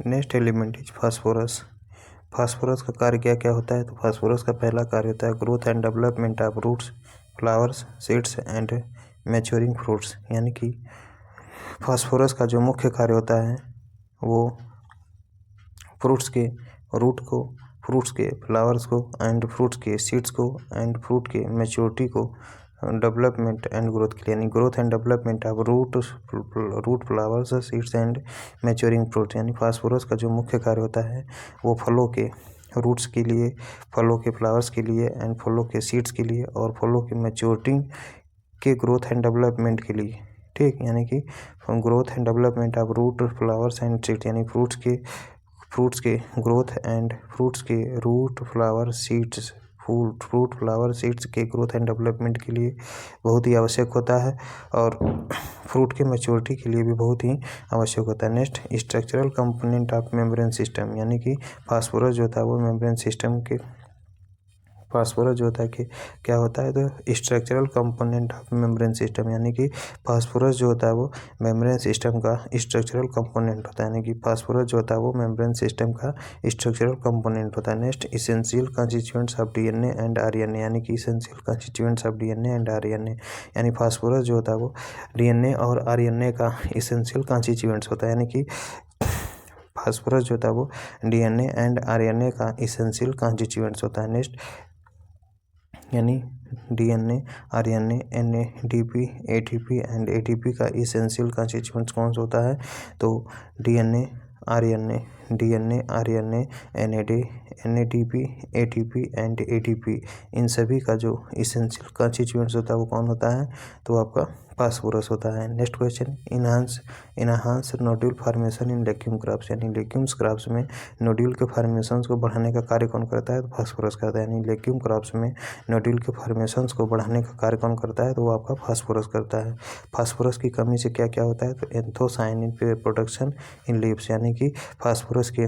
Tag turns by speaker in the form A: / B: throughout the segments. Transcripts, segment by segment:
A: Next element is phosphorus. Phosphorus का कार्य क्या क्या होता है? तो फास्फोरस का पहला कार्य होता है growth and development of roots, flowers, seeds and maturing fruits. यानी कि फास्फोरस का जो मुख्य कार्य होता है वो फ्रूट्स के रूट को, फ्रूट्स के फ्लावर्स को एंड फ्रूट्स के सीड्स को एंड फ्रूट के मैच्योरिटी को डेवलपमेंट एंड ग्रोथ के लिए, यानी growth and development of root flowers seeds and maturing fruit. यानी फास्फोरस का जो मुख्य कार्य होता है वो फलों के रूट्स के लिए, फलों के फ्लावर्स के लिए एंड फलों के सीड्स के लिए और फलों के मैच्योरिटी के ग्रोथ एंड डेवलपमेंट के लिए। ठीक, यानी कि growth and development of root flowers and seeds, यानी फ्रूट्स के ग्रोथ एंड फ्रूट्स के root flower seeds, fruit flower seeds के ग्रोथ एंड डेवलपमेंट के लिए बहुत ही आवश्यक होता है और फ्रूट के मैच्योरिटी के लिए भी बहुत ही आवश्यक होता है। Next, structural component of membrane system. यानी कि फास्फोरस जो होता है वो मेम्ब्रेन सिस्टम के, फास्फोरस जो होता है कि क्या होता है तो structural component of membrane system. यानी कि फास्फोरस जो होता है वो मेम्ब्रेन सिस्टम का स्ट्रक्चरल कंपोनेंट होता है। यानी कि फास्फोरस जो होता है वो मेम्ब्रेन सिस्टम का स्ट्रक्चरल कंपोनेंट होता है। Next, essential constituents of DNA and RNA. यानी कि essential constituents of DNA and RNA, यानी फास्फोरस जो होता है वो डीएनए और आरएनए का इसेंशियल कंस्टिट्यूएंट्स होता है। यानी कि फास्फोरस जो होता है वो डीएनए एंड आरएनए का इसेंशियल कंस्टिट्यूएंट्स होता है। नेक्स्ट, यानी DNA, RNA, NADP, ATP and ATP का इसेंशियल कंस्टिट्यूएंट्स कौन सा होता है? तो DNA, RNA, NADP, ATP and ATP, इन सभी का जो इसेंशियल कंस्टिट्यूएंट्स होता है वो कौन होता है? तो आपका फास्फोरस होता है। Next question, enhance nodule formation इन लेग्यूम क्रॉप्स। यानी लेग्यूम्स क्रॉप्स में नोड्यूल के फॉर्मेशंस को बढ़ाने का कार्य कौन करता है? तो फास्फोरस करता है। यानी लेग्यूम क्रॉप्स में नोड्यूल के फॉर्मेशंस को बढ़ाने का कार्य कौन करता है? तो वो आपका फास्फोरस करता है। फास्फोरस की कमी से क्या क्या होता है? तो एंथोसायनिन प्रोडक्शन इन लीव्स। यानी कि फास्फोरस के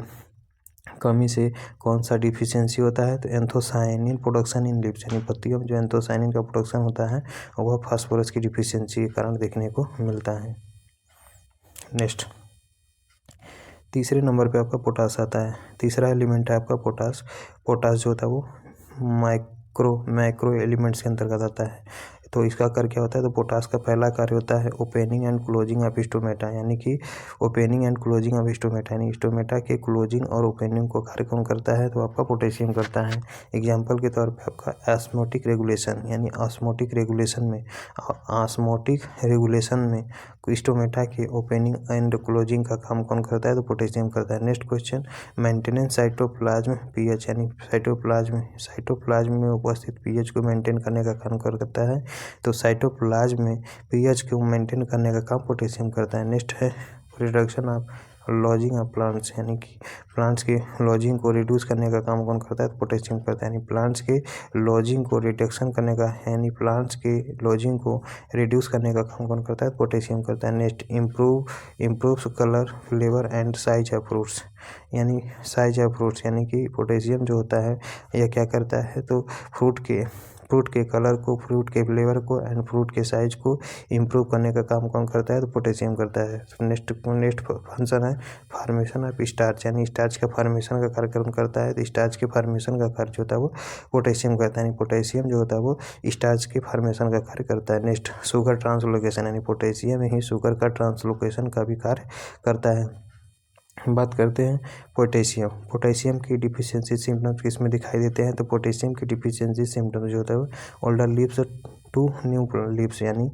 A: कमी से कौन सा डिफिशियंसी होता है? तो एंथोसायनिन प्रोडक्शन इन लीव्स, यानी पत्तियों में जो एंथोसायनिन का प्रोडक्शन होता है वह फास्फोरस की डिफिशियंसी के कारण देखने को मिलता है। नेक्स्ट, तीसरे नंबर पे आपका पोटास आता है। तीसरा एलिमेंट है आपका पोटास। पोटास जो होता है वो मैक्रो एलिमेंट्स के अंतर्गत आता है। तो इसका कार्य क्या होता है? तो पोटास का पहला कार्य होता है opening and closing of stomata. यानी कि opening and closing of stomata, यानी स्टोमेटा के क्लोजिंग और ओपनिंग को कार्य कौन करता है? तो आपका पोटेशियम करता है। एग्जाम्पल के तौर पे आपका ऑस्मोटिक रेगुलेशन, यानी ऑस्मोटिक रेगुलेशन में स्टोमेटा के ओपनिंग एंड क्लोजिंग का काम कौन करता है? तो पोटेशियम करता है। Next question, maintenance cytoplasm pH, यानी साइटोप्लाज्म में उपस्थित पीएच को मेंटेन करने का काम करता है। तो साइटोप्लाज्म में पीएच को मेंटेन करने का काम पोटेशियम करता है। नेक्स्ट है reduction of lodging of plants, यानी कि प्लांट्स के लॉजिंग को रिड्यूस करने का काम कौन करता है? तो पोटेशियम करता है। यानी प्लांट्स के लॉजिंग को रिडक्शन करने का, यानी प्लांट्स के लॉजिंग को रिड्यूस करने का काम कौन करता है? तो पोटेशियम करता है। Next, improves colour, flavour and size of fruits, यानी साइज ऑफ फ्रूट्स, यानी कि पोटेशियम जो होता है यह क्या करता है? तो फ्रूट के कलर को, फ्रूट के फ्लेवर को एंड फ्रूट के साइज को इम्प्रूव करने का काम कौन करता है? तो पोटेशियम करता है। नेक्स्ट फंक्शन है फॉर्मेशन ऑफ स्टार्च, यानी स्टार्च का फॉर्मेशन का कार्यक्रम करता है। तो स्टार्च के फॉर्मेशन का कार्य जो होता है वो पोटेशियम करता है। यानी पोटेशियम जो होता है वो स्टार्च के फॉर्मेशन का कार्य करता है। नेक्स्ट, शुगर ट्रांसलोकेशन, यानी पोटेशियम ही शुगर का ट्रांसलोकेशन का भी कार्य करता है। बात करते हैं पोटेशियम की डिफिशियंसी सिम्टम्स किसमें दिखाई देते हैं? तो पोटेशियम की डिफिशियंसी सिम्टम्स जो होता है older leaves to new leaves, यानी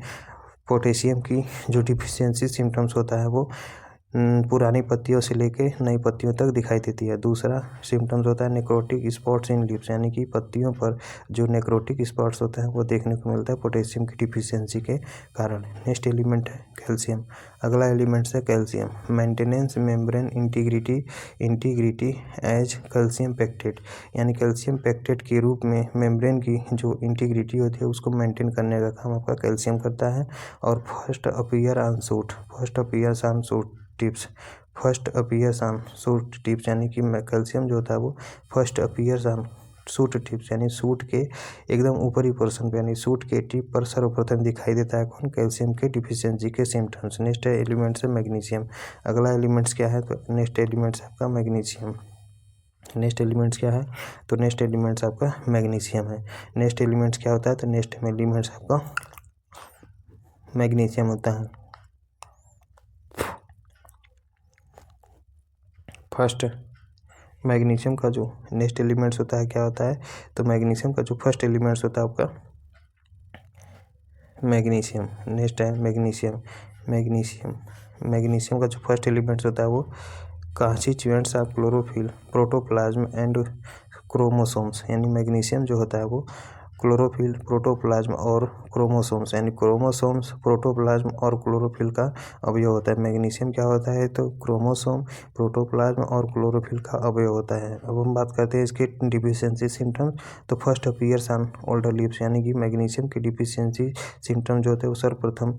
A: पोटेशियम की जो डिफिशियंसी सिम्टम्स होता है वो पुरानी पत्तियों से लेके नई पत्तियों तक दिखाई देती है। दूसरा सिम्टम्स होता है नेक्रोटिक स्पॉट्स इन लीव्स, यानी कि पत्तियों पर जो नेक्रोटिक स्पॉट्स होते हैं वो देखने को मिलता है पोटेशियम की डिफिशियंसी के कारण। नेक्स्ट एलिमेंट है कैल्शियम। अगला एलिमेंट है calcium. Maintenance membrane integrity as calcium pectate, यानी कैल्शियम पेक्टेट के रूप में मेम्ब्रेन की जो इंटीग्रिटी होती है उसको मेंटेन करने का काम आपका कैल्शियम करता है। और first appear on shoot tips, यानी कि कैल्शियम जो होता है वो first appears on suit tips यानी सूट के एकदम ऊपरी पोर्शन पे यानी सूट के टिप पर सर्वप्रथम दिखाई देता है कौन? कैल्शियम के डिफिशियंसी के सिम्टम्स। नेक्स्ट एलिमेंट्स है मैग्नीशियम। अगला एलिमेंट्स क्या है? तो नेक्स्ट एलिमेंट्स आपका मैग्नीशियम। नेक्स्ट एलिमेंट्स क्या है? तो नेक्स्ट एलिमेंट्स आपका मैग्नीशियम है। नेक्स्ट एलिमेंट्स क्या होता है? तो नेक्स्ट एलिमेंट्स आपका मैग्नीशियम होता है। फर्स्ट मैग्नीशियम का जो नेक्स्ट एलिमेंट्स होता है क्या होता है? तो मैग्नीशियम का जो फर्स्ट एलिमेंट्स होता है आपका मैग्नीशियम। नेक्स्ट है मैग्नीशियम। मैग्नीशियम का जो फर्स्ट एलिमेंट्स होता है वो constituents of chlorophyll, protoplasm and chromosomes. यानी मैग्नीशियम जो होता है वो क्लोरोफिल, प्रोटोप्लाज्म और क्रोमोसोम्स यानी क्रोमोसोम्स, प्रोटोप्लाज्म और क्लोरोफिल का अवयव होता है। मैग्नीशियम क्या होता है? तो क्रोमोसोम, प्रोटोप्लाज्म और क्लोरोफिल का अवयव होता है। अब हम बात करते हैं इसके डिफिशियंसी सिम्टम्स। तो first appears on older leaves यानी कि मैग्नीशियम की डिफिशियंसी सिम्टम जो होते हैं वो सर्वप्रथम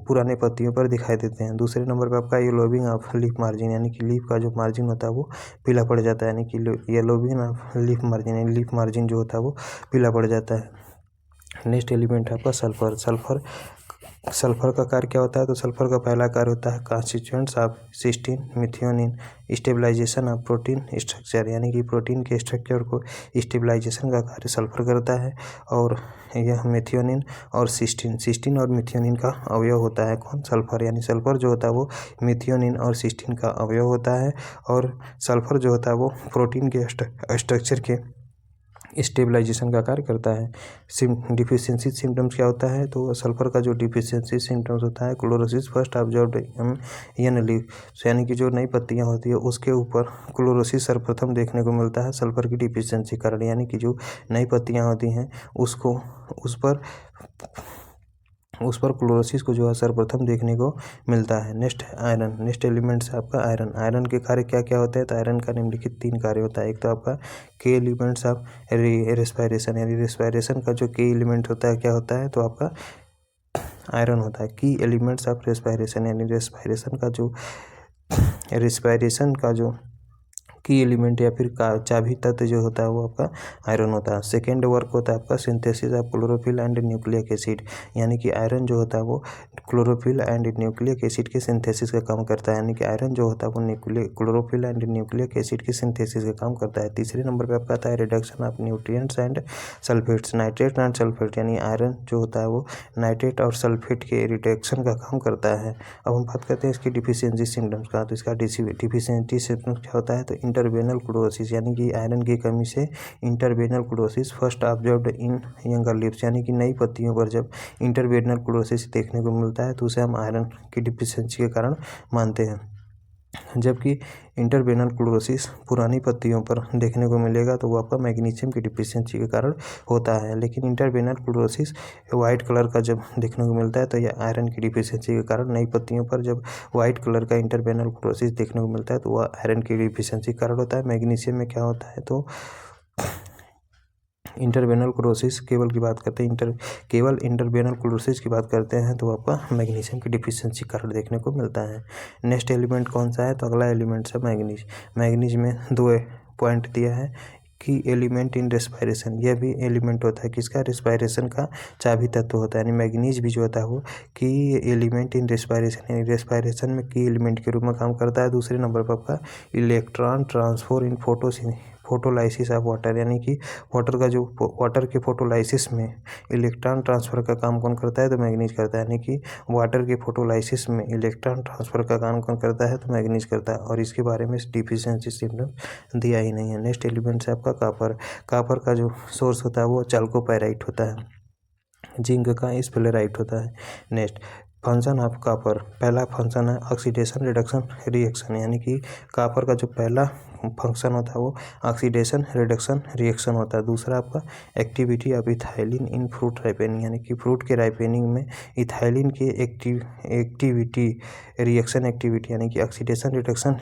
A: पुराने पत्तियों पर दिखाई देते हैं। दूसरे नंबर पर आपका येलोविंग ऑफ लीफ मार्जिन यानी कि लीफ का जो मार्जिन होता है वो पीला पड़ जाता है, यानी कि येलोविंग ऑफ लीफ मार्जिन यानी लीफ मार्जिन जो होता है वो पीला पड़ जाता है। नेक्स्ट एलिमेंट है आपका सल्फर। सल्फर का कार्य क्या होता है? तो सल्फर का पहला कार्य होता है constituents of cysteine, methionine, stabilization of protein structure यानी कि प्रोटीन के स्ट्रक्चर को स्टेबलाइजेशन का कार्य सल्फर करता है। और यह मिथियोनिन और सिस्टीन और मिथियोनिन का अवयव होता है कौन? सल्फर। यानी सल्फर जो होता है वो मिथियोनिन और सिस्टीन का अवयव होता है। और सल्फर जो होता है वो प्रोटीन के स्ट्रक्चर के स्टेबलाइजेशन का कार्य करता है। डिफिशियंसी सिम्टम्स क्या होता है? तो सल्फर का जो डिफिशियंसी सिम्टम्स होता है क्लोरोसिस फर्स्ट ऑब्जर्व्ड इन लीफ यानी कि जो नई पत्तियां होती है उसके ऊपर क्लोरोसिस सर्वप्रथम देखने को मिलता है सल्फर की डिफिशियंसी कारण। यानी कि जो नई पत्तियां होती हैं उसको उस पर क्लोरोसिस को जो है सर्वप्रथम देखने को मिलता है। Next iron. नेक्स्ट एलिमेंट्स है आपका आयरन। आयरन के कार्य क्या क्या होते हैं? तो आयरन का निम्नलिखित 3 कार्य होता है। एक तो आपका के एलिमेंट्स ऑफ रेस्पायरेशन यानी रेस्पायरेशन का जो के एलिमेंट होता है क्या होता है? तो आपका आयरन होता है। की एलिमेंट्स ऑफ रेस्पायरेशन यानी रेस्पायरेशन का जो की एलिमेंट या फिर चाबी तत्व जो होता है वो आपका आयरन होता है। सेकेंड वर्क होता है आपका synthesis of chlorophyll and nucleic acid यानी कि आयरन जो होता है वो क्लोरोफिल एंड न्यूक्लिक एसिड के सिंथेसिस का काम करता है। यानी कि आयरन जो होता है वो क्लोरोफिल एंड न्यूक्लिक एसिड के सिंथेसिस का काम करता है। तीसरे नंबर पर आपका आता है reduction of nutrients and sulphates, nitrate and sulphate यानी आयरन जो होता है वो नाइट्रेट और सल्फेट के रिडक्शन का काम करता है। अब हम बात करते हैं इसकी डिफिशियंसी सिम्टम्स का। तो इसका डिफिशियंसी सिम्टम्स क्या होता है? तो इंटरवेनल क्लोरोसिस यानी कि आयरन की कमी से interveinal chlorosis first observed in younger leaves यानी कि नई पत्तियों पर जब इंटरवेनल क्लोरोसिस देखने को मिलता है तो उसे हम आयरन की डिफिशियंसी के कारण मानते हैं। जबकि इंटरवेनल क्लोरोसिस पुरानी पत्तियों पर देखने को मिलेगा तो वो आपका मैग्नीशियम की डिफिशियंसी के कारण होता है। लेकिन इंटरवेनल क्लोरोसिस वाइट कलर का जब देखने को मिलता है तो यह आयरन की डिफिशियंसी के कारण, नई पत्तियों पर जब वाइट कलर का इंटरवेनल क्लोरोसिस देखने को मिलता है तो वह आयरन की डिफिशियंसी के कारण होता है। मैग्नीशियम में क्या होता है? तो इंटरवेनल क्लोरोसिस केवल की बात करते हैं केवल इंटरवेनल क्लोरोसिस की बात करते हैं तो आपका मैग्नीशियम की डिफिशियंसी कारण देखने को मिलता है। नेक्स्ट एलिमेंट कौन सा है? तो अगला एलिमेंट है मैग्नीज। मैग्नीज में 2 पॉइंट दिया है कि एलिमेंट इन रेस्पायरेशन, यह भी एलिमेंट होता है किसका? रेस्पायरेशन का चाबी तत्व होता है। यानी मैग्नीज भी जो होता है वो की एलिमेंट इन रेस्पायरेशन यानी रेस्पायरेशन में की एलिमेंट के रूप में काम करता है। दूसरे नंबर पर आपका electron transfer in photolysis of water यानी कि वाटर के फोटोलाइसिस में इलेक्ट्रॉन ट्रांसफ़र का काम कौन करता है? तो मैग्नीज करता है। यानी कि वाटर के फोटोलाइसिस में इलेक्ट्रॉन ट्रांसफ़र का काम कौन करता है? तो मैग्नीज करता है। और इसके बारे में डिफिशियंसी सिम्टम दिया ही नहीं है। नेक्स्ट एलिमेंट है आपका कापर। कापर का जो सोर्स होता है वो चैल्कोपाइराइट होता है। जिंक का स्फेलेराइट होता है। Next function of copper. पहला फंक्शन है ऑक्सीडेशन रिडक्शन रिएक्शन यानी कि कापर का जो पहला फंक्शन होता है वो ऑक्सीडेशन रिडक्शन रिएक्शन होता है। दूसरा आपका activity of ethylene in fruit ripening यानी कि फ्रूट के राइपेनिंग में इथाइलिन के एक्टिविटी रिएक्शन एक्टिविटी यानी कि oxidation reduction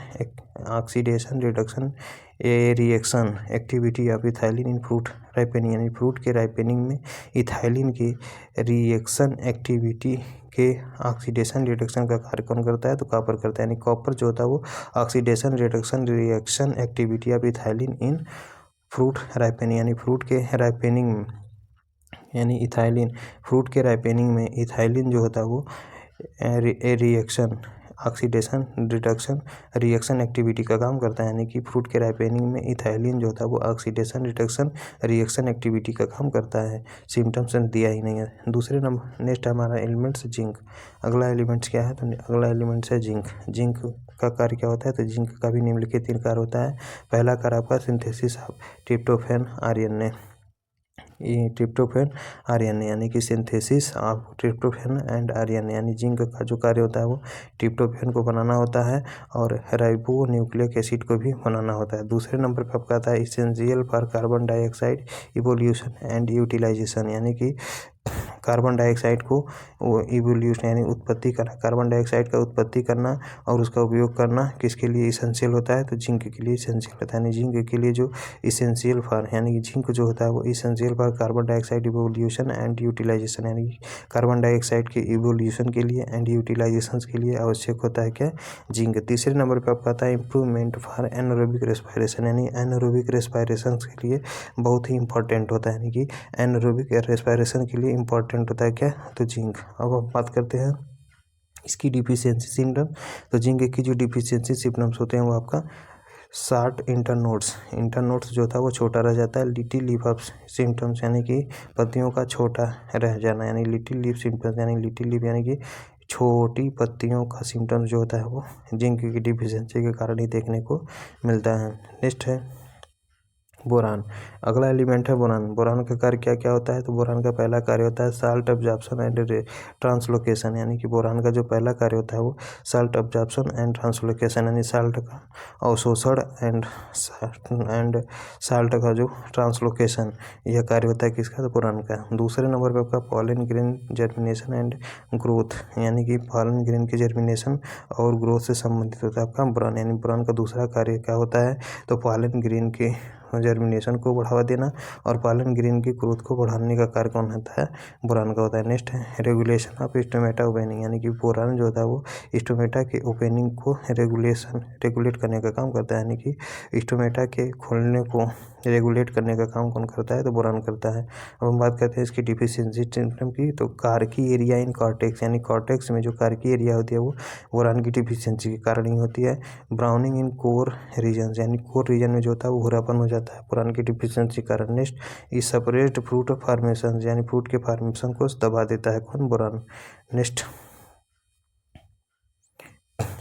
A: reaction activity of ethylene in fruit ripening यानी फ्रूट के राइपेनिंग में इथाइलिन के रिएक्शन एक्टिविटी के ऑक्सीडेशन रिडक्शन का कार्य कौन करता है? तो कॉपर करता है। यानी कॉपर जो होता है वो oxidation reduction reaction activity of ethylene in fruit ripening यानी फ्रूट के राइपेनिंग में यानी इथाइलिन, फ्रूट के राइपेनिंग में इथाइलिन जो होता है वो reaction oxidation reduction reaction activity का काम करता है। यानी कि फ्रूट के राइपेनिंग में इथाइलिन जो होता है वो ऑक्सीडेशन रिडक्शन रिएक्शन एक्टिविटी का काम करता है। सिम्टम्स दिया ही नहीं है। दूसरे नंबर नेक्स्ट हमारा एलिमेंट्स जिंक। अगला एलिमेंट्स क्या है, तो अगला एलिमेंट्स है जिंक। जिंक का कार्य क्या होता है, तो जिंक का भी निम्नलिखित 3 कार्य होता है। पहला कार्य आपका synthesis of tryptophan RNA, tryptophan RNA यानी कि synthesis of tryptophan and RNA यानी जिंक का जो कार्य होता है वो ट्रिप्टोफैन को बनाना होता है और राइबो न्यूक्लिक एसिड को भी बनाना होता है। दूसरे नंबर पर आपका आता है essential for carbon dioxide evolution and utilization, यानी कि कार्बन डाइऑक्साइड को वो इवोल्यूशन यानी उत्पत्ति करना, कार्बन डाइऑक्साइड का उत्पत्ति करना और उसका उपयोग करना किसके लिए इसेंशियल होता है, तो जिंक के लिए इसेंशियल होता है। यानी जिंक के लिए जो इसेंशियल फॉर यानी कि जिंक जो होता है वो essential for carbon dioxide evolution and utilization, यानी कि कार्बन डाइऑक्साइड के इवोल्यूशन के लिए एंड यूटिलाइजेशन के लिए आवश्यक होता है क्या, जिंक। तीसरे नंबर पर आपका आता है इंप्रूवमेंट फॉर एनारोबिक रेस्पिरेशन, यानी एनारोबिक रेस्पिरेशन के लिए बहुत ही इंपॉर्टेंट होता है। यानी कि एनारोबिक रेस्पिरेशन के लिए इंपॉर्टेंट होता है क्या, तो जिंक। अब हम बात करते हैं इसकी डिफिशियंसी सिम्टम। तो जिंक की जो डिफिशियंसी सिम्टम्स होते हैं वो आपका शार्ट इंटरनोड्स जो था वो छोटा रह जाता है। लिटिल लीफ ऑफ सिम्टम्स यानी कि पत्तियों का छोटा रह जाना, यानी लिटिल लीफ सिम्टम्स यानी लिटिल लीफ यानी कि छोटी पत्तियों का सिम्टम्स जो होता है वो जिंक की डिफिशियंसी के कारण ही देखने को मिलता है। नेक्स्ट है बोरान। अगला एलिमेंट है बोरान। बोरान का कार्य क्या क्या होता है, तो बोरान का पहला कार्य होता है साल्ट अब्जॉर्प्शन एंड ट्रांसलोकेशन, यानी कि बोरान का जो पहला कार्य होता है वो साल्ट अब्जॉर्प्शन एंड ट्रांसलोकेशन यानी साल्ट का अवशोषण एंड साल्ट का जो ट्रांसलोकेशन, यह कार्य होता है किसका, तो बोरान का। दूसरे नंबर पर आपका pollen grain germination and growth, यानी कि पॉलन ग्रेन के जर्मिनेशन और ग्रोथ से संबंधित होता है आपका बोरान। यानी बोरान का दूसरा कार्य क्या होता है, तो पॉलन ग्रेन के जर्मिनेशन को बढ़ावा देना और पॉलन ग्रेन की ग्रोथ को बढ़ाने का कार्य कौन होता है, बोरान का होता है। नेक्स्ट है रेगुलेशन ऑफ स्टोमेटा ओपनिंग, यानी कि बोरान जो होता है वो स्टोमेटा के ओपनिंग को रेगुलेट करने का काम करता है। यानी कि स्टोमेटा के खोलने को रेगुलेट करने का काम कौन करता है, तो बोरान करता है। अब हम बात करते हैं इसकी डिफिशियंसी सिम्टम की। तो कार्की एरिया इन कॉर्टेक्स, यानी कॉर्टेक्स में जो कार्की एरिया होती है वो बोरान की डिफिशियंसी के कारण ही होती है। ब्राउनिंग इन कोर रीजन, यानी कोर रीजन में जो होता है वो भूरापन हो जाता है बोरान की डिफिशियंसी के कारण। Next is separate fruit formation, यानी फ्रूट के फॉर्मेशन को दबा देता है कौन, बोरान।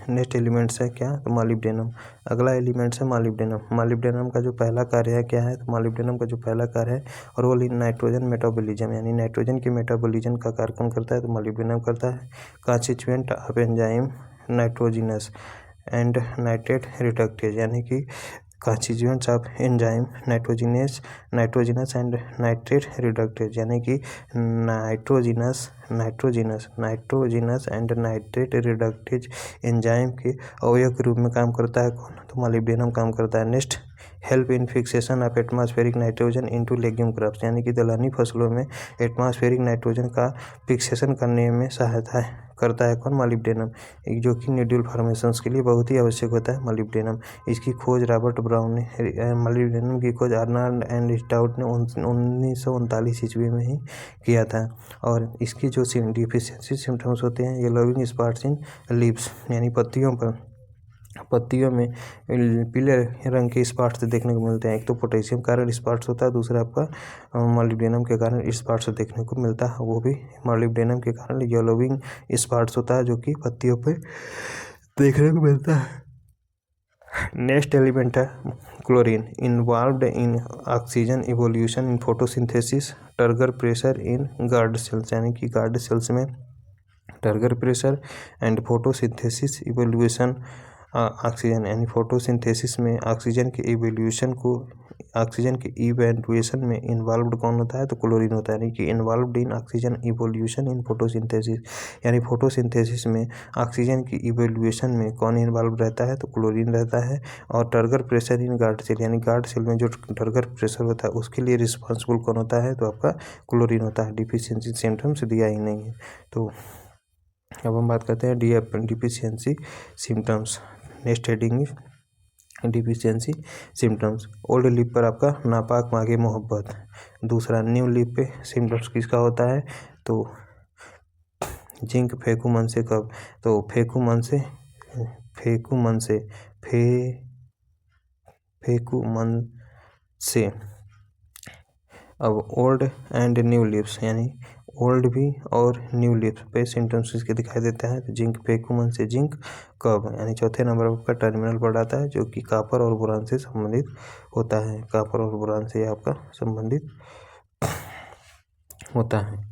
A: नेक्स्ट एलिमेंट्स है क्या, तो मॉलिब्डेनम। अगला एलिमेंट्स है मॉलिब्डेनम। मॉलिब्डेनम का जो पहला कार्य है क्या है, तो मॉलिब्डेनम का जो पहला कार्य है रोल इन नाइट्रोजन मेटाबॉलिज्म, यानी नाइट्रोजन के मेटाबॉलिज्म का कार्य कौन करता है, तो मॉलिब्डेनम करता है। Constituent of enzyme nitrogenous and nitrate reductase, यानी कि constituents of enzyme nitrogenous and nitrate reductase, यानी कि nitrogenous and nitrate reductase enzyme के अवयव के रूप में काम करता है कौन, तो मॉलिब्डेनम काम करता है। Next help in fixation of atmospheric nitrogen into legume crops, यानी कि दलहनी फसलों में एटमॉस्फेरिक नाइट्रोजन का फिक्सेशन करने में सहायता करता है कौन, मॉलिब्डेनम, जो कि न्यूड्यूल फॉर्मेशंस के लिए बहुत ही आवश्यक होता है मॉलिब्डेनम। इसकी खोज रॉबर्ट ब्राउन ने मॉलिब्डेनम की खोज अर्नाल्ड एंड स्टाउट ने 1939 ईस्वी में ही किया था। और इसकी जो डिफिशियंसी सिम्टम्स होते हैं येलोइंग स्पॉट्स इन लीव्स, यानी पत्तियों में पीले रंग के स्पॉट्स देखने को मिलते हैं। एक तो पोटेशियम कारण स्पॉट्स होता है, दूसरा आपका मॉलिब्डेनम के कारण स्पॉट्स देखने को मिलता है, वो भी मॉलिब्डेनम के कारण येलोइंग स्पॉट्स होता है जो कि पत्तियों पे देखने को मिलता है। नेक्स्ट एलिमेंट है chlorine. Involved in oxygen evolution in photosynthesis turgor pressure in guard cells, यानी कि गार्ड सेल्स में turgor pressure and photosynthesis evolution oxygen, यानी फोटोसिंथेसिस में ऑक्सीजन के इवैल्यूएशन में इन्वॉल्व्ड कौन होता है, तो क्लोरीन होता है। यानी कि involved in oxygen evolution in photosynthesis, यानी फोटोसिंथेसिस में ऑक्सीजन की इवोल्यूशन में कौन इन्वॉल्व रहता है, तो क्लोरीन रहता है। और turgor pressure in guard cell, यानी गार्ड सेल में जो टर्गर प्रेशर होता है उसके लिए रिस्पॉन्सिबल कौन होता है, तो आपका क्लोरीन होता है। डिफिशियंसी सिम्टम्स दिया ही नहीं है। तो अब हम बात करते हैं deficiency symptoms. Next heading deficiency symptoms. Old lip पर आपका नापाक मांगे मोहब्बत। दूसरा, न्यू लिप पे सिम्टम्स किसका होता है? तो जिंक फेंकू मन से कब? तो फेंकू मन से अब ओल्ड एंड न्यू लिप्स यानी ओल्ड भी और न्यू लिप्स पे सिम्टम्स किसके दिखाई देते हैं? तो जिंक फेंकू मन से जिंक कब, यानी चौथे नंबर पर आपका टर्मिनल वर्ड आता है जो कि कॉपर और बोरान से संबंधित होता है। कॉपर और बोरान से आपका संबंधित होता है।